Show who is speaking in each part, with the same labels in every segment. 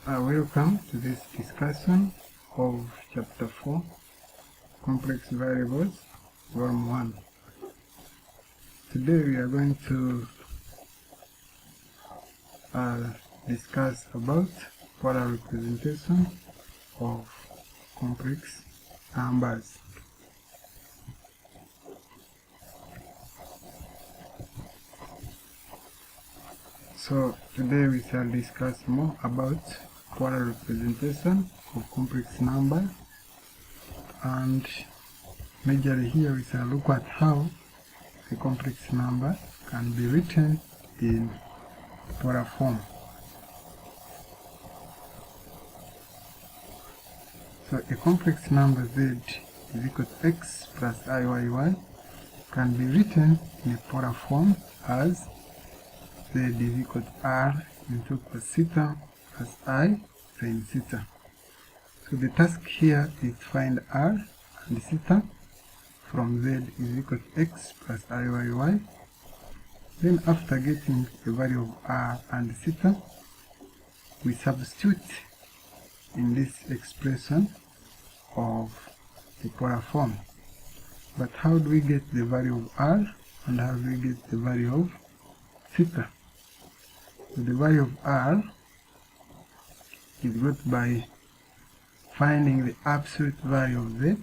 Speaker 1: Welcome to this discussion of Chapter 4, Complex Variables, Volume 1. Today we are going to discuss about polar representation of complex numbers. So today we shall discuss more about polar representation of complex number, and majorly here we shall look at how a complex number can be written in polar form. So a complex number z is equal to x plus iyy can be written in a polar form as z is equal to r into cos theta plus I sin theta. So the task here is to find r and theta from z is equal to x plus iyy. Then after getting the value of r and theta, we substitute in this expression of the polar form. But how do we get the value of r and how do we get the value of theta? So the value of r is got by finding the absolute value of z,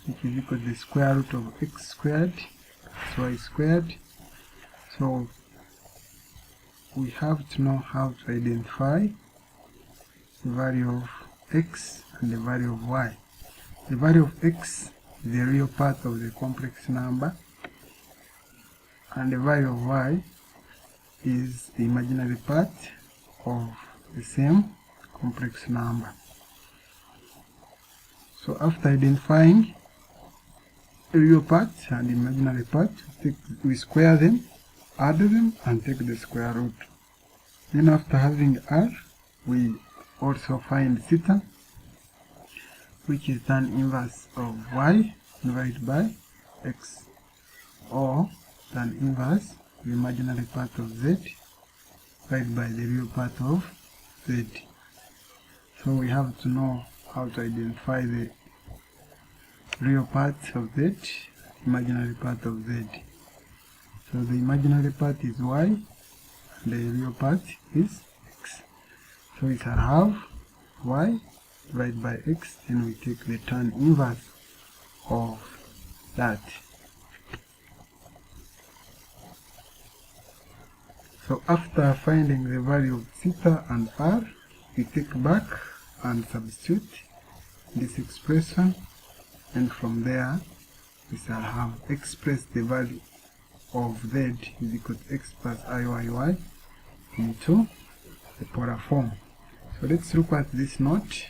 Speaker 1: which is equal to the square root of x squared plus y squared. So we have to know how to identify the value of x and the value of y. The value of x is the real part of the complex number, and the value of y is the imaginary part of the same complex number. So after identifying the real part and the imaginary part, we square them, add them, and take the square root. Then after having r, we also find theta, which is tan inverse of y divided by x, or tan inverse the imaginary part of z divided by the real part of z. So we have to know how to identify the real part of z, imaginary part of z. So the imaginary part is y, and the real part is x. So we shall have y divided by x, and we take the tan inverse of that. So after finding the value of theta and r, we take back and substitute this expression, and from there we shall have express the value of z is equal to x plus iyy into the polar form. So let's look at this note.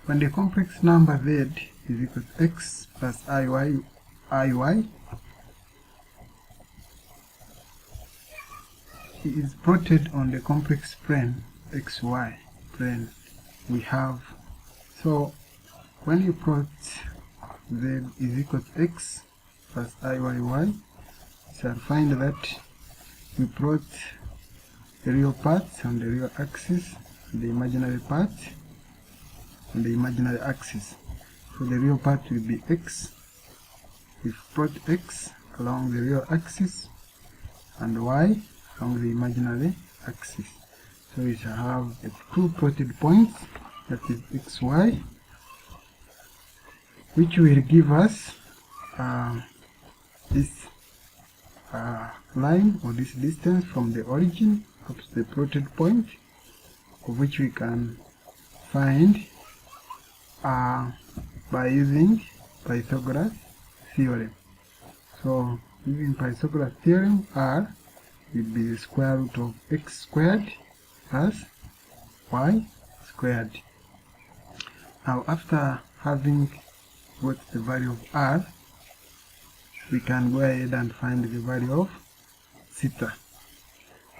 Speaker 1: When the complex number z is equal to x plus iy, it is plotted on the complex plane xy plane we have. So when you plot z is equal to x plus iyy, you shall find that we plot the real part on the real axis, the imaginary part on the imaginary axis. So the real part will be x. We plot x along the real axis and y along the imaginary axis. So we shall have two plotted points, that is xy, which will give us this line or this distance from the origin up to the plotted point, of which we can find by using Pythagoras theorem. So using Pythagoras theorem, r will be the square root of x squared plus y squared. Now after having got the value of r, we can go ahead and find the value of theta.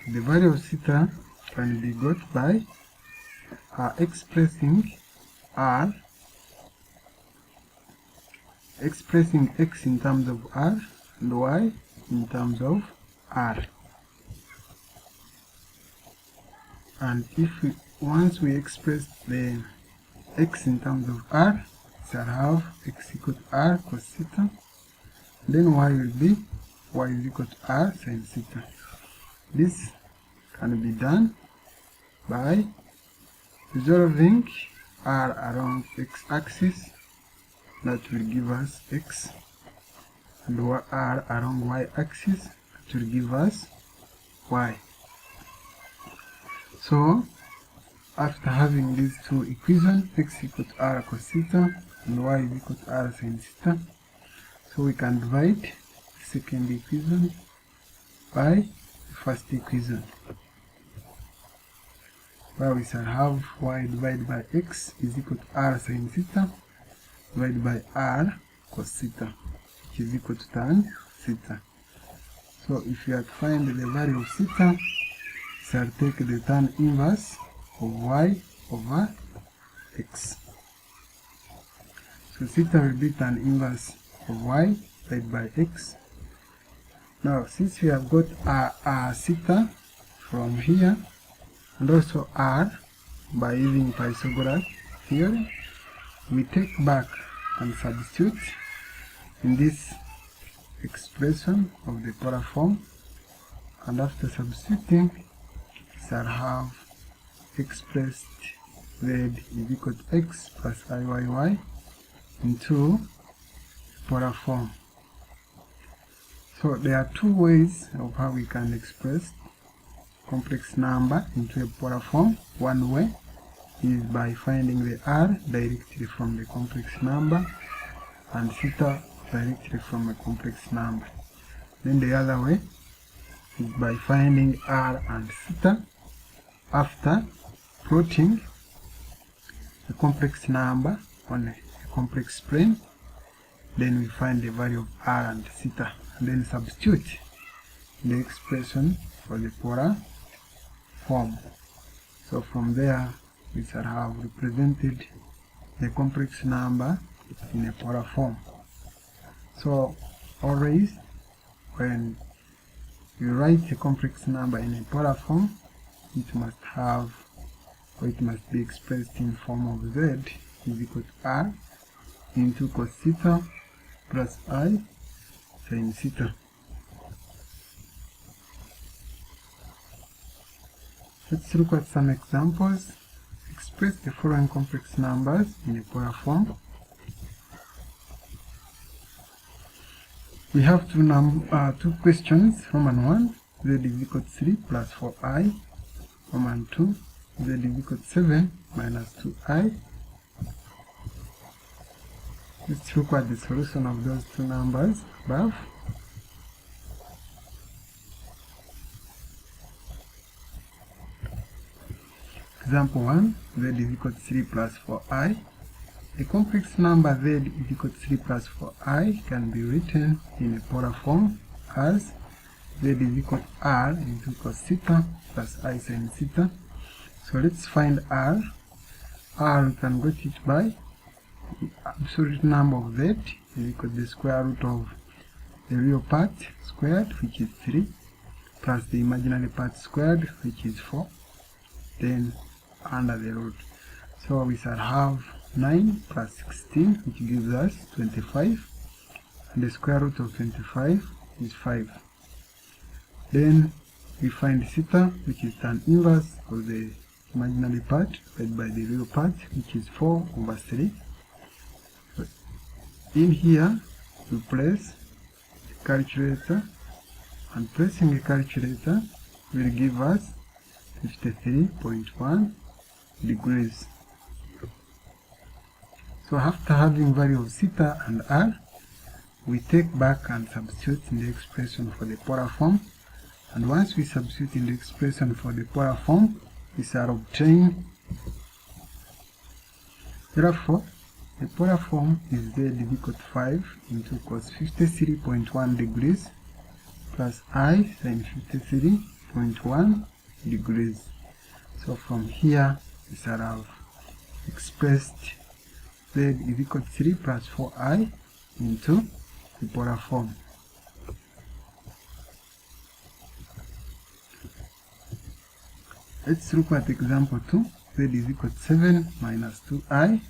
Speaker 1: The value of theta can be got by expressing x in terms of r and y in terms of r. And if once we express the x in terms of r, we shall have x equal to r cos theta. Then y will be y is equal to r sin theta. This can be done by resolving r along x-axis, that will give us x, and r along y-axis, that will give us y. So after having these two equations, x equal to r cos theta and y is equal to r sin theta, so we can divide the second equation by the first equation, where we shall have y divided by x is equal to r sin theta divided by r cos theta, which is equal to tan theta. So if you have to find the value of theta, we shall take the tan inverse of y over x. So theta will be tan inverse of y divided by x. Now since we have got r theta from here, and also r by using Pythagoras theorem, we take back and substitute in this expression of the polar form, and after substituting, we shall have expressed z is equal to x plus iyy into polar form. So there are two ways of how we can express complex number into a polar form. One way is by finding the r directly from the complex number and theta directly from a complex number. Then the other way is by finding r and theta after plotting a complex number on a complex plane. Then we find the value of r and theta and then substitute the expression for the polar form. So from there we shall have represented the complex number in a polar form. So always when you write a complex number in a polar form, it must have, or it must be expressed in form of z is equal to r into cos theta plus I sin theta. Let's look at some examples. Express the following complex numbers in a polar form. We have two questions. Roman 1, z is equal to 3 plus 4i. Roman 2, z is equal to 7 minus 2i. Let's look at the solution of those two numbers above. Example 1, z is equal to 3 plus 4i. A complex number z is equal to 3 plus 4i can be written in a polar form as z is equal to r into cos theta plus I sin theta. So let's find r. R we can get it by absolute number of z is equal to the square root of the real part squared, which is 3, plus the imaginary part squared, which is 4, then under the root. So we shall have 9 plus 16, which gives us 25, and the square root of 25 is 5. Then we find theta, which is tan inverse of the imaginary part divided by the real part, which is 4 over 3. So in here we place a calculator, and pressing a calculator will give us 53.1 degrees. So after having value of theta and r, we take back and substitute in the expression for the polar form, and once we substitute in the expression for the polar form, we shall obtain, therefore the polar form is z is equal to 5 into cos 53.1 degrees plus I sin 53.1 degrees. So from here we shall have expressed z is equal to 3 plus 4i into the polar form. Let's look at example 2. z is equal to 7 minus 2i.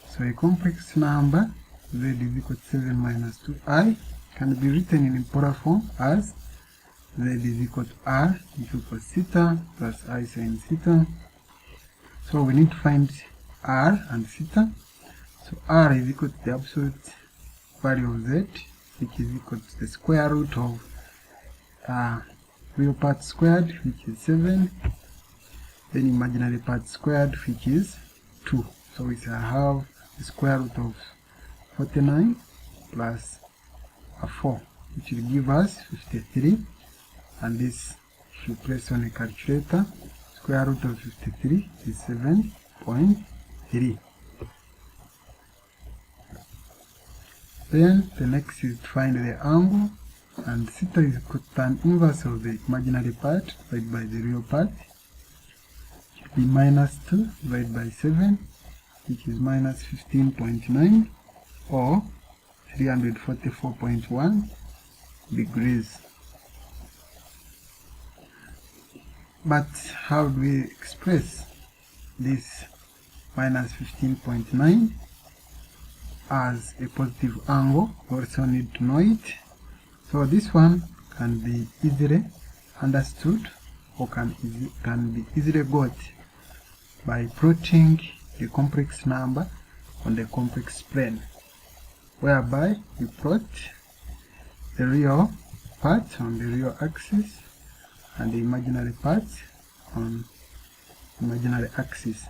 Speaker 1: So a complex number z is equal to 7 minus 2i can be written in polar form as z is equal to r into cos theta plus I sin theta. So we need to find r and theta. So r is equal to the absolute value of z, which is equal to the square root of real part squared, which is 7, then imaginary part squared, which is 2. So we shall have the square root of 49 plus a 4, which will give us 53, and this if you place on a calculator, square root of 53 is 7.3. Then the next is to find the angle, and theta is equal to tan inverse of the imaginary part divided by the real part. It should be minus 2 divided by 7, which is minus 15.9 or 344.1 degrees. But how do we express this minus 15.9 as a positive angle? We also need to know it. So this one can be easily understood or can be easily got by plotting the complex number on the complex plane, whereby we plot the real part on the real axis and the imaginary part on imaginary axis.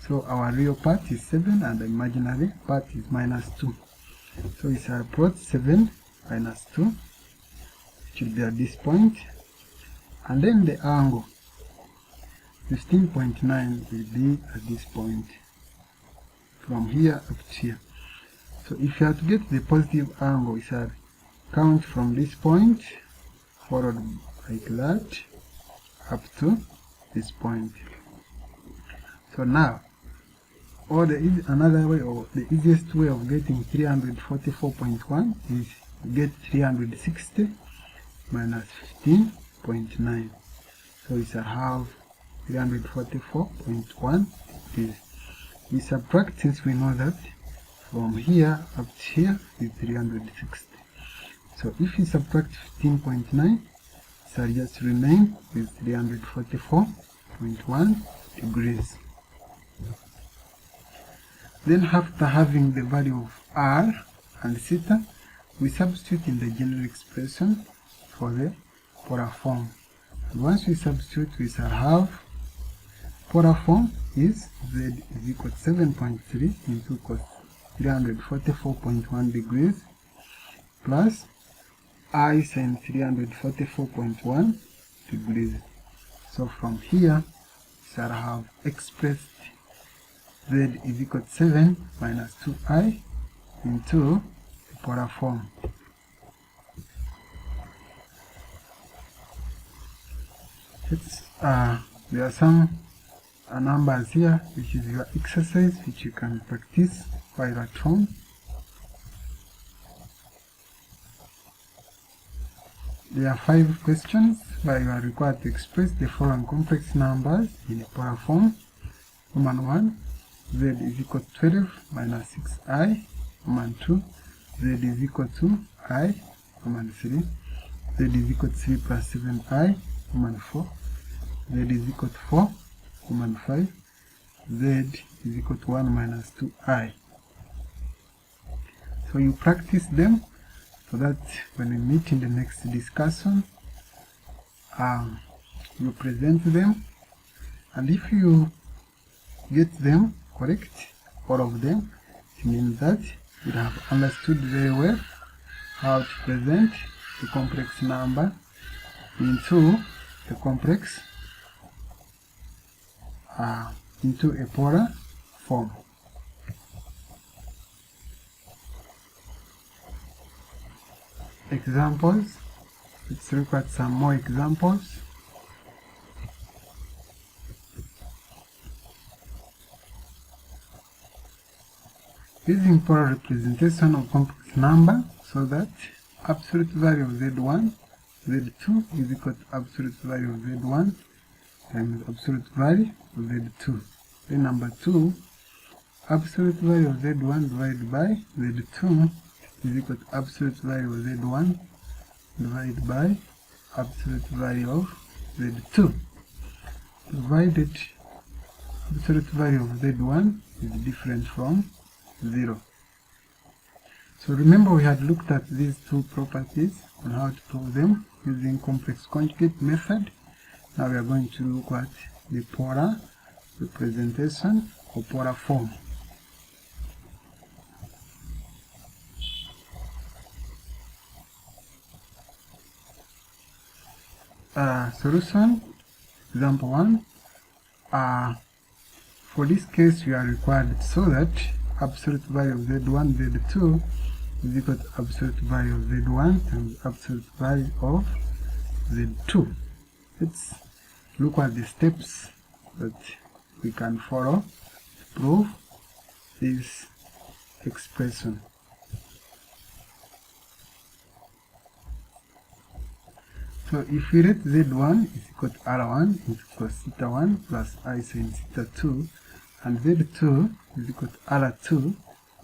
Speaker 1: So our real part is 7 and the imaginary part is minus 2. So we shall plot 7 minus 2, which will be at this point, and then the angle 15.9 will be at this point from here up to here. So if you have to get the positive angle, we shall count from this point followed like that up to this point. So now another way, or the easiest way of getting 344.1 is to get 360 minus 15.9. So we shall have 344.1 degrees. We subtract, since we know that from here up to here is 360. So if we subtract 15.9, it shall just remain with 344.1 degrees. Then after having the value of r and theta, we substitute in the general expression for the polar form. And once we substitute, we shall have polar form is z is equal to 7.3 into cos 344.1 degrees plus I sin 344.1 degrees. So from here, we shall have expressed z is equal to 7 minus 2i into the polar form. There are some numbers here, which is your exercise, which you can practice while at home. There are 5 questions where you are required to express the following complex numbers in a polar form. Roman 1, z is equal to 12 minus 6i. Roman 2, z is equal to I. Roman 3, z is equal to 3 plus 7i. Roman 4, z is equal to 4. Roman 5, z is equal to 1 minus 2i. So you practice them so that when we meet in the next discussion, you present them, and if you get them correct, all of them, it means that you have understood very well how to present the complex number into the complex into a polar form. Examples. Let's look at some more examples. Using polar representation of complex number, so that absolute value of z1, z2 is equal to absolute value of z1, times absolute value of Z2. Then number 2, absolute value of Z1 divided by Z2 is equal to absolute value of Z1 divided by absolute value of Z2. Provided absolute value of Z1 is different from 0. So remember we had looked at these two properties on how to prove them using complex conjugate method. Now we are going to look at the polar representation or polar form. Solution, example 1. For this case, we are required so that absolute value of Z1, Z2 is equal to absolute value of Z1 times absolute value of Z2. Let's look at the steps that we can follow to prove this expression. So if we let Z1 is equal to R1 into cos theta 1 plus I sin theta 2, and Z2 is equal to R2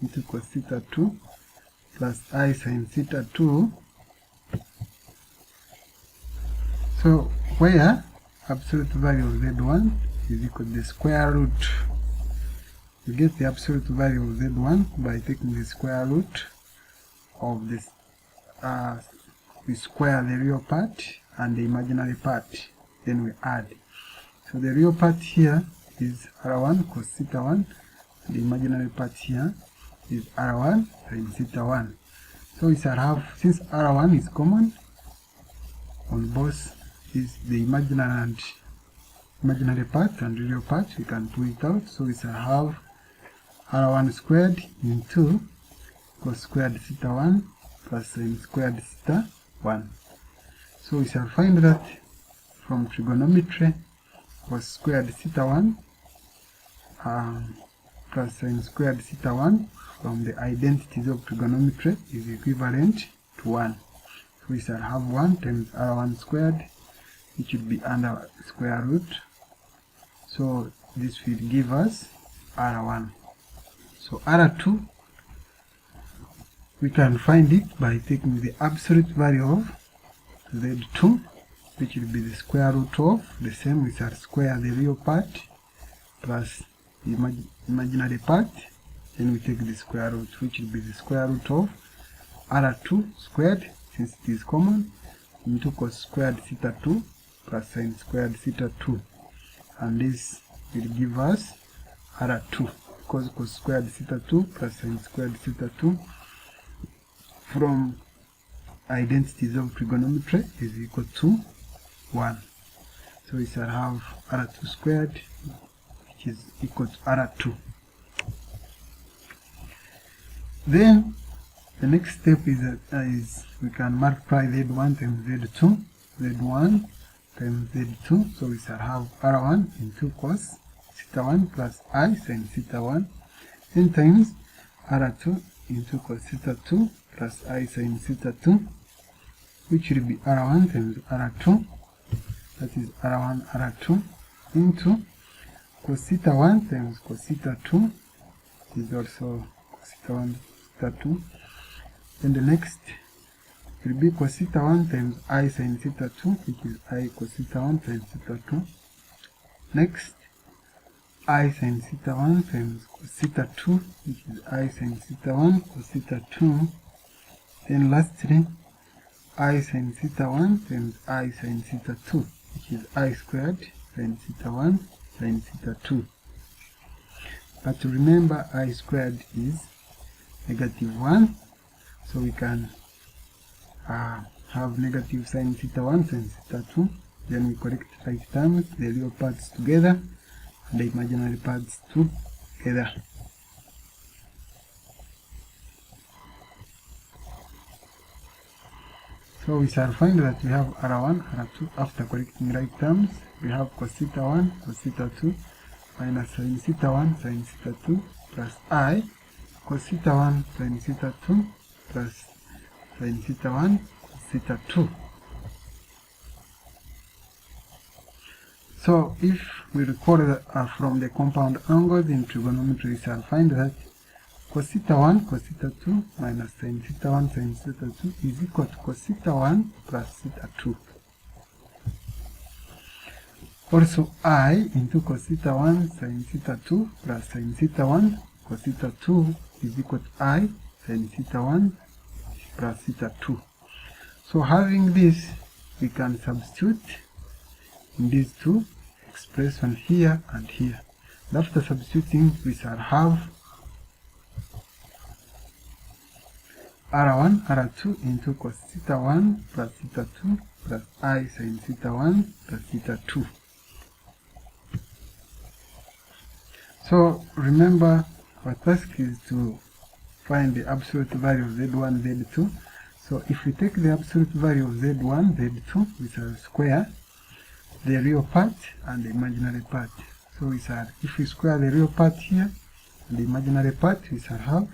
Speaker 1: into cos theta 2 plus I sin theta 2. So where absolute value of Z1 is equal to the square root, we get the absolute value of Z1 by taking the square root of this. We square the real part and the imaginary part, then we add. So the real part here is R1 cos theta 1, and the imaginary part here is R1 sin theta 1. So we shall have, since R1 is common on both is the imaginary part and real part, we can pull it out. So we shall have R1 squared into cos squared theta 1 plus sin squared theta 1. So we shall find that from trigonometry, cos squared theta 1 plus sin squared theta 1 from the identities of trigonometry is equivalent to 1. So we shall have 1 times R1 squared, which would be under square root. So this will give us R1. So R2, we can find it by taking the absolute value of Z2, which will be the square root of the same. We shall square the real part plus the imaginary part, then we take the square root, which will be the square root of R2 squared, since it is common, into cos squared theta 2 plus sin squared theta 2, and this will give us R2, because cos squared theta 2 plus sin squared theta 2 from identities of trigonometry is equal to 1. So we shall have R2 squared, which is equal to R2. Then the next step is we can multiply Z1 times Z2, Z1 times Z2. So we shall have R1 into cos theta 1 plus I sin theta 1, then times R2 into cos theta 2 plus I sin theta 2, which will be R1 times R2, that is R1 R2, into cos theta 1 times cos theta 2, is also cos theta 1 theta 2. Then the next will be cos theta 1 times I sin theta 2, which is I cos theta 1 times theta 2. Next, I sin theta 1 times cos theta 2, which is I sin theta 1 cos theta 2. Then lastly, I sin theta 1 times I sin theta 2, which is I squared sin theta 1 sin theta 2. But remember, I squared is negative 1, so we can have negative sin theta 1 sin theta 2. Then we correct like terms, the real parts together and the imaginary parts together. So we shall find that we have R1, R2 after correcting right terms. We have cos theta 1, cos theta 2, minus sin theta 1, sin theta 2, plus I, cos theta 1, sin theta 2, plus sin theta 1, cos theta 2. So if we recall from the compound angles in trigonometry, we shall find that cos theta 1 cos theta 2 minus sin theta 1 sin theta 2 is equal to cos theta 1 plus theta 2. Also I into cos theta 1 sin theta 2 plus sin theta 1 cos theta 2 is equal to I sin theta 1 plus theta 2. So having this, we can substitute in these two expressions here and here. And after substituting, we shall have R1, R2 into cos theta 1 plus theta 2 plus I sin theta 1 plus theta 2. So remember, our task is to find the absolute value of Z1, Z2. So if we take the absolute value of Z1, Z2, we shall square the real part and the imaginary part. So we shall, if we square the real part here and the imaginary part, we shall have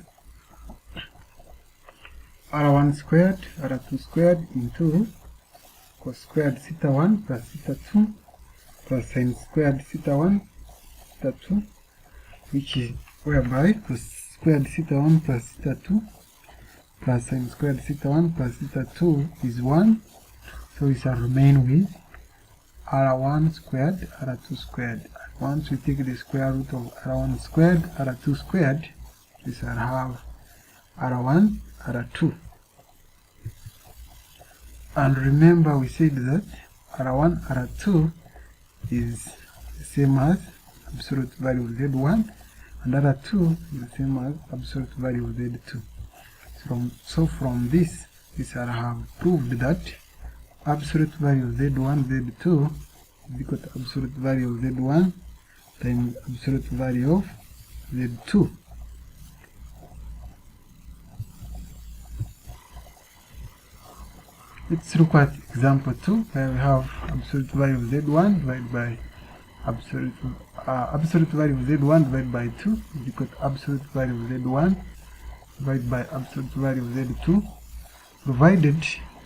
Speaker 1: R1 squared, R2 squared into cos squared theta 1 plus theta 2 plus sin squared theta 1 theta 2, which is whereby cos squared theta 1 plus theta 2 plus sin squared theta 1 plus theta 2 is 1. So we shall remain with R1 squared, R2 squared. And once we take the square root of R1 squared, R2 squared, we shall have R1, R2. And remember, we said that R1, R2 is the same as absolute value of Z1, and R2 is the same as absolute value of Z2. So from this, we shall have proved that absolute value of Z1, Z2 is equal to absolute value of Z1 times absolute value of Z2. Let's look at example 2, where we have absolute value of Z1 divided by absolute value of Z1 divided by 2 is equal to absolute value of Z1 divided by absolute value of Z2, provided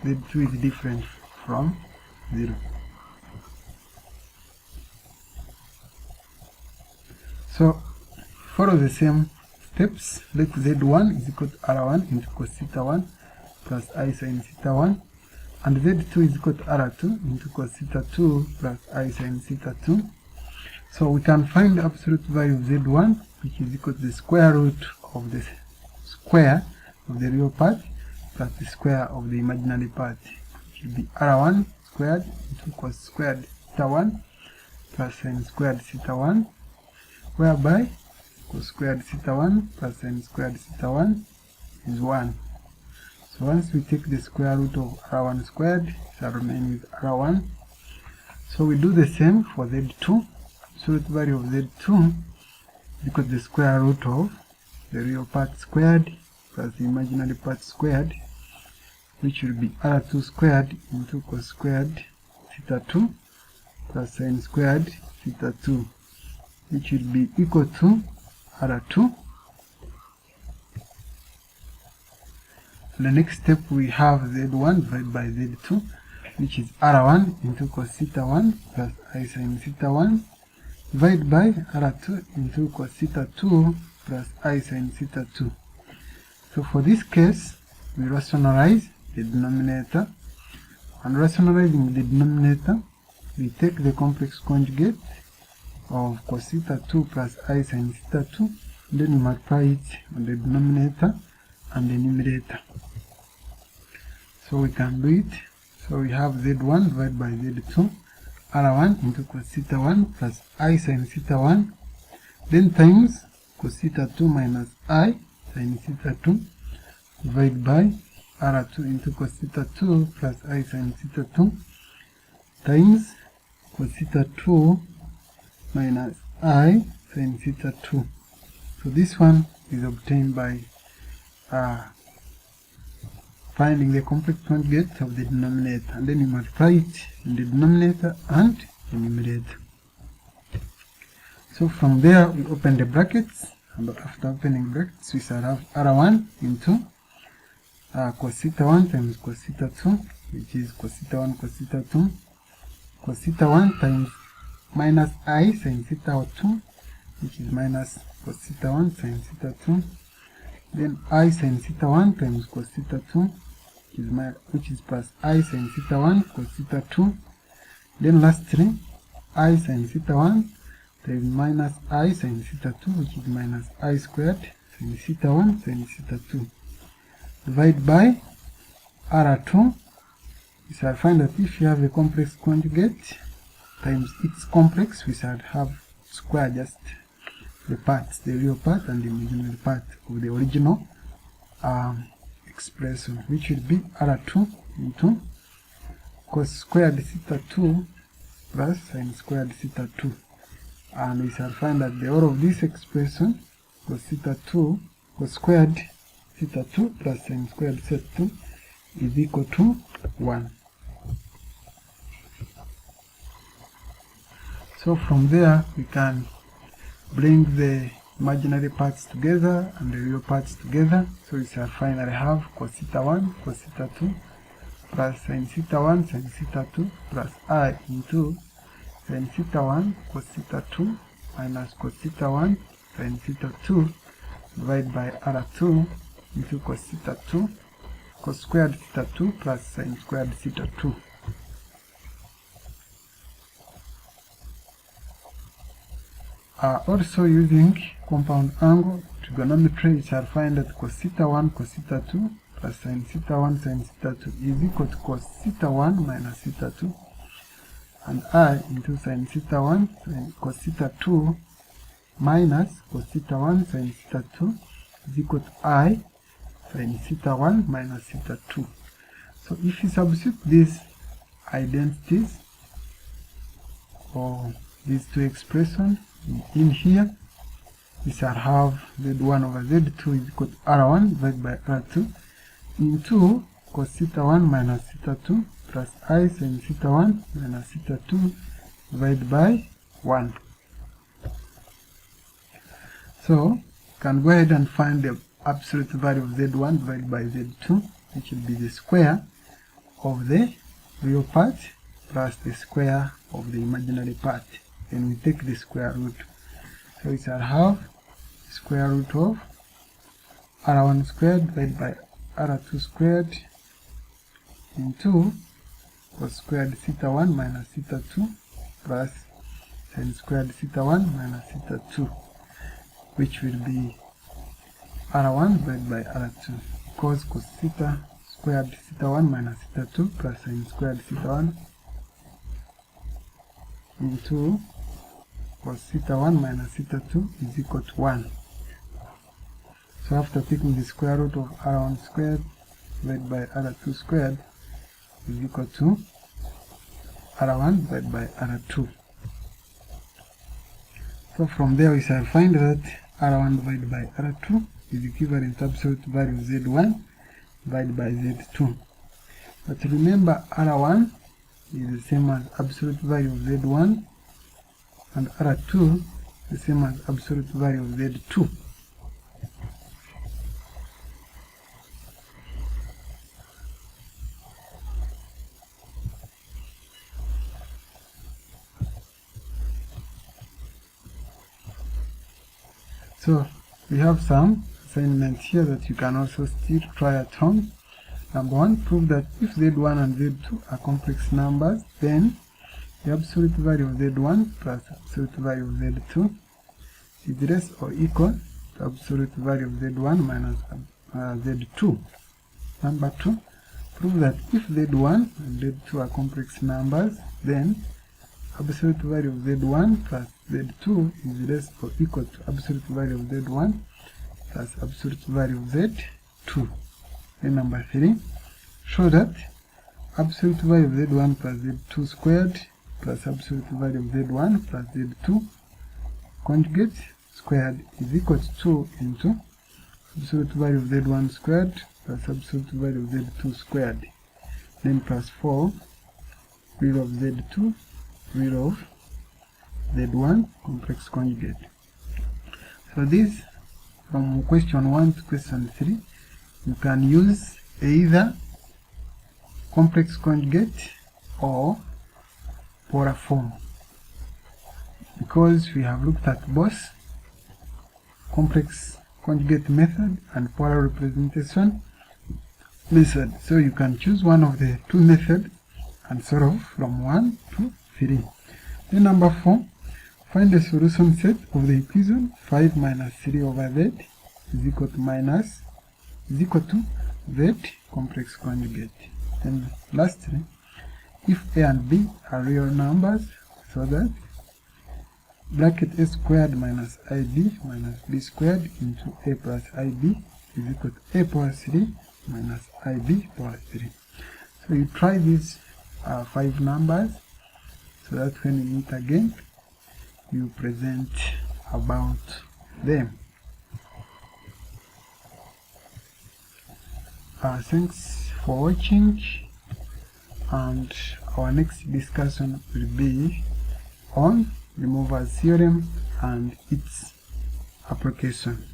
Speaker 1: Z2 is different from 0. So follow the same steps. Let Z1 is equal to R1 into cos theta 1 plus I sin theta 1, and Z2 is equal to R2 into cos theta 2 plus I sin theta 2. So we can find the absolute value of Z1, which is equal to the square root of the square of the real part plus the square of the imaginary part, which will be R1 squared into cos squared theta 1 plus sin squared theta 1, whereby cos squared theta 1 plus sin squared theta 1 is 1. So once we take the square root of R1 squared, it shall remain with R1. So we do the same for Z2. Absolute value of Z2 because the square root of the real part squared plus the imaginary part squared, which will be R2 squared into cos squared theta 2 plus sin squared theta 2, which will be equal to R2. The next step, we have Z1 divided by Z2, which is R1 into cos theta 1 plus I sin theta 1 divided by R2 into cos theta 2 plus I sin theta 2. So for this case, we rationalize the denominator, and rationalizing the denominator, we take the complex conjugate of cos theta 2 plus I sin theta 2, then we multiply it on the denominator and the numerator. So we can do it. So we have Z1 divided by Z2, R1 into cos theta 1 plus I sin theta 1, then times cos theta 2 minus I sin theta 2 divided by R2 into cos theta 2 plus I sin theta 2 times cos theta 2 minus I sin theta 2. So this one is obtained by finding the complex conjugate of the denominator, and then you multiply it in the denominator and the numerator. So from there we open the brackets, and after opening brackets we shall have R1 into cos theta 1 times cos theta 2, which is cos theta 1 cos theta 2, cos theta 1 times minus I sin theta 2, which is minus cos theta 1 sin theta 2. Then I sin theta 1 times cos theta 2, which is plus I sin theta 1 cos theta 2. Then lastly, I sin theta 1 times minus I sin theta 2, which is minus I squared sin theta 1 sin theta 2. Divide by R2. We shall find that if you have a complex conjugate times its complex, we shall have square just the parts, the real part and the imaginary part of the original expression, which will be R2 into cos squared theta 2 plus sin squared theta 2. And we shall find that the whole of this expression, cos squared theta 2 plus sin squared theta 2 is equal to 1. So from there we can bring the imaginary parts together and the real parts together. So we shall finally have cos theta 1 cos theta 2 plus sin theta 1 sin theta 2 plus I into sin theta 1 cos theta 2 minus cos theta 1 sin theta 2 divided by R2 into cos theta 2 cos squared theta 2 plus sin squared theta 2. Also using compound angle trigonometry, we shall find that cos theta 1 cos theta 2 plus sin theta 1 sin theta 2 is equal to cos theta 1 minus theta 2, and I into sin theta 1 sin cos theta 2 minus cos theta 1 sin theta 2 is equal to I sin theta 1 minus theta 2. So if you substitute these identities or these two expressions in here, we shall have z1 over z2 is equal to r1 divided by r2 into cos theta 1 minus theta 2 plus I sin theta 1 minus theta 2 divided by 1. So you can go ahead and find the absolute value of z1 divided by z2, which will be the square of the real part plus the square of the imaginary part. Then we take the square root. So we shall have the square root of r1 squared divided by r2 squared into cos squared theta 1 minus theta 2 plus sin squared theta 1 minus theta 2, which will be r1 divided by r2 because cos theta squared theta 1 minus theta 2 plus sin squared theta 1 into cos theta 1 minus theta 2 is equal to 1. So after taking the square root of r1 squared divided by r2 squared is equal to r1 divided by r2. So from there we shall find that r1 divided by r2 is equivalent to absolute value of z1 divided by z2. But remember, r1 is the same as absolute value of z1 and r2 the same as absolute value of z2. So we have some assignments here that you can also still try at home. Number 1, prove that if z1 and z2 are complex numbers, then the absolute value of z1 plus absolute value of z2 is less or equal to absolute value of z1 minus z2. Number 2, prove that if z1 and z2 are complex numbers, then absolute value of z1 plus z2 is less or equal to absolute value of z1 plus absolute value of z2. Then number 3, show that absolute value of z1 plus z2 squared plus absolute value of z1 plus z2 conjugate squared is equal to 2 into absolute value of z1 squared plus absolute value of z2 squared, then plus 4 real of z2 real of z1 complex conjugate. So this, from question 1 to question 3, you can use either complex conjugate or polar form. because we have looked at both complex conjugate method and polar representation method. So you can choose one of the two methods and solve from 1 to 3. Then number 4, find the solution set of the equation 5 minus 3 over z is equal to z complex conjugate. And lastly, if a and b are real numbers, so that bracket a squared minus ib minus b squared into a plus ib is equal to a power 3 minus ib power 3. So you try these 5 numbers so that when you meet again, you present about them. Thanks for watching, and our next discussion will be on removal theorem and its application.